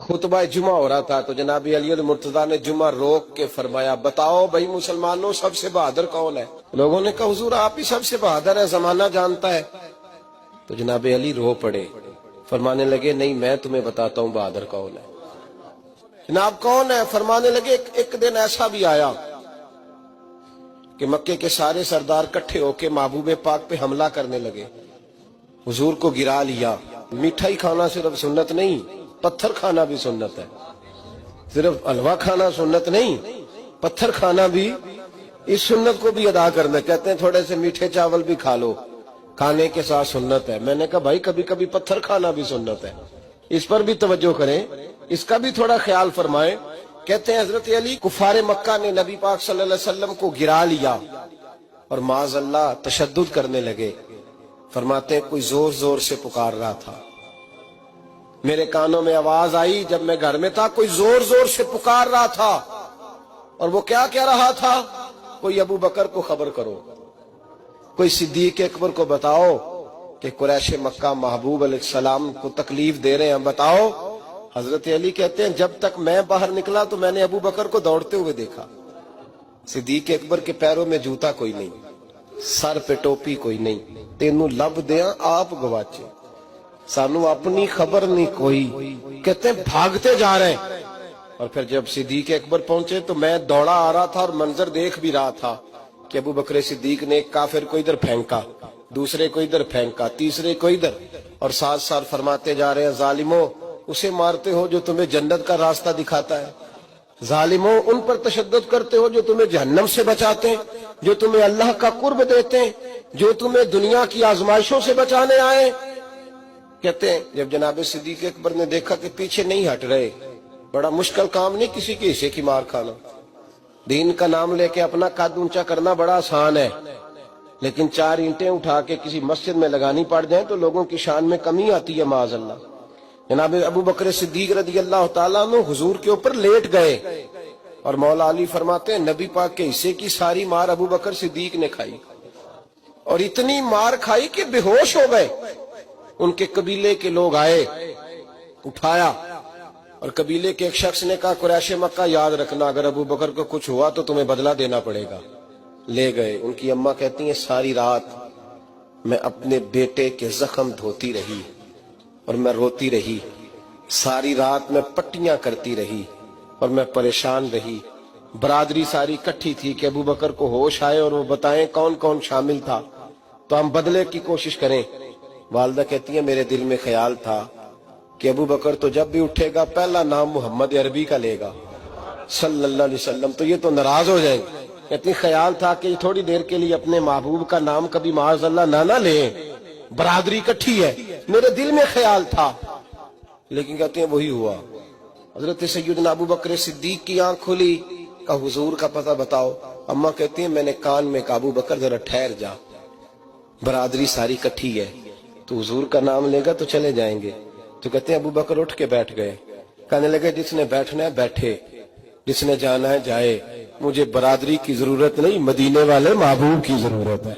خطبہ جمعہ ہو رہا تھا تو جناب علی المرتضیٰ نے جمعہ روک کے فرمایا بتاؤ بھائی مسلمانوں سب سے بہادر کون ہے؟ لوگوں نے کہا حضور آپ ہی سب سے بہادر ہے، زمانہ جانتا ہے۔ تو جناب علی رو پڑے، فرمانے لگے نہیں میں تمہیں بتاتا ہوں بہادر کون ہے۔ جناب کون ہے؟ فرمانے لگے ایک دن ایسا بھی آیا کہ مکے کے سارے سردار کٹھے ہو کے محبوب پاک پہ حملہ کرنے لگے، حضور کو گرا لیا۔ میٹھائی کھانا صرف سنت نہیں، پتھر کھانا بھی سنت ہے، صرف حلوہ کھانا سنت نہیں، پتھر کھانا بھی اس سنت کو بھی ادا کرنا۔ کہتے ہیں تھوڑے سے میٹھے چاول بھی کھا لو، کھانے کے ساتھ سنت ہے۔ میں نے کہا بھائی کبھی کبھی پتھر کھانا بھی سنت ہے، اس پر بھی توجہ کریں، اس کا بھی تھوڑا خیال فرمائیں۔ کہتے ہیں حضرت علی کفار مکہ نے نبی پاک صلی اللہ علیہ وسلم کو گرا لیا اور معاذ اللہ تشدد کرنے لگے۔ فرماتے ہیں کوئی زور زور سے پکار رہا تھا، میرے کانوں میں آواز آئی جب میں گھر میں تھا، کوئی زور زور سے پکار رہا تھا، اور وہ کیا کہہ رہا تھا؟ کوئی ابو بکر کو خبر کرو، کوئی صدیق اکبر کو بتاؤ کہ قریش مکہ محبوب علیہ السلام کو تکلیف دے رہے ہیں، بتاؤ۔ حضرت علی کہتے ہیں جب تک میں باہر نکلا تو میں نے ابو بکر کو دوڑتے ہوئے دیکھا، صدیق اکبر کے پیروں میں جوتا کوئی نہیں، سر پہ ٹوپی کوئی نہیں، تینوں لب دیاں آپ گواچے، سانو اپنی خبر نہیں کوئی۔ کہتے ہیں بھاگتے جا رہے ہیں، اور پھر جب صدیق اکبر پہنچے تو میں دوڑا آ رہا تھا اور منظر دیکھ بھی رہا تھا کہ ابو بکر صدیق نے ایک کافر کو ادھر پھینکا، دوسرے کو ادھر پھینکا، تیسرے کو ادھر، اور ساتھ ساتھ فرماتے جا رہے ہیں ظالموں اسے مارتے ہو جو تمہیں جنت کا راستہ دکھاتا ہے، ظالموں ان پر تشدد کرتے ہو جو تمہیں جہنم سے بچاتے ہیں، جو تمہیں اللہ کا قرب دیتے ہیں، جو تمہیں دنیا کی آزمائشوں سے بچانے آئے۔ کہتے ہیں جب جناب صدیق اکبر نے دیکھا کہ پیچھے نہیں ہٹ رہے، بڑا مشکل کام نہیں کسی کے حصے کی مار کھانا، دین کا نام لے کے اپنا قد اونچا کرنا بڑا آسان ہے، لیکن 4 اینٹیں اٹھا کے کسی مسجد میں لگانی پڑ جائیں تو لوگوں کی شان میں کمی آتی ہے معاذ اللہ۔ جناب ابو بکر صدیق رضی اللہ تعالیٰ عنہ حضور کے اوپر لیٹ گئے، اور مولا علی فرماتے ہیں نبی پاک کے حصے کی ساری مار ابو بکر صدیق نے کھائی، اور اتنی مار کھائی کہ بے ہوش ہو گئے۔ ان کے قبیلے کے لوگ آئے، اٹھایا، اور قبیلے کے ایک شخص نے کہا قریش مکہ یاد رکھنا اگر ابو بکر کو کچھ ہوا تو تمہیں بدلہ دینا پڑے گا۔ لے گئے۔ ان کی اماں کہتی ہیں ساری رات میں اپنے بیٹے کے زخم دھوتی رہی اور میں روتی رہی، ساری رات میں پٹیاں کرتی رہی اور میں پریشان رہی۔ برادری ساری کٹھی تھی کہ ابو بکر کو ہوش آئے اور وہ بتائیں کون کون شامل تھا تو ہم بدلے کی کوشش کریں۔ والدہ کہتی ہیں میرے دل میں خیال تھا کہ ابو بکر تو جب بھی اٹھے گا پہلا نام محمد عربی کا لے گا صلی اللہ علیہ وسلم، تو یہ تو ناراض ہو جائیں گے۔ کہتی خیال تھا کہ تھوڑی دیر کے لیے اپنے محبوب کا نام کبھی معاذ اللہ نہ لیں، برادری کٹھی ہے، میرے دل میں خیال تھا، لیکن کہتے ہیں وہی ہوا۔ حضرت سیدنا ابو بکر صدیق کی آنکھ کھلی، کہا حضور کا پتہ بتاؤ۔ اماں کہتی ہیں میں نے کان میں کہا ابو بکر ذرا ٹھہر جا، برادری ساری کٹھی ہے، تو حضور کا نام لے گا تو چلے جائیں گے۔ تو کہتے ہیں ابو بکر اٹھ کے بیٹھ گئے، کہنے لگے جس نے بیٹھنا ہے بیٹھے، جس نے جانا ہے جائے، مجھے برادری کی ضرورت نہیں، مدینے والے محبوب کی ضرورت ہے۔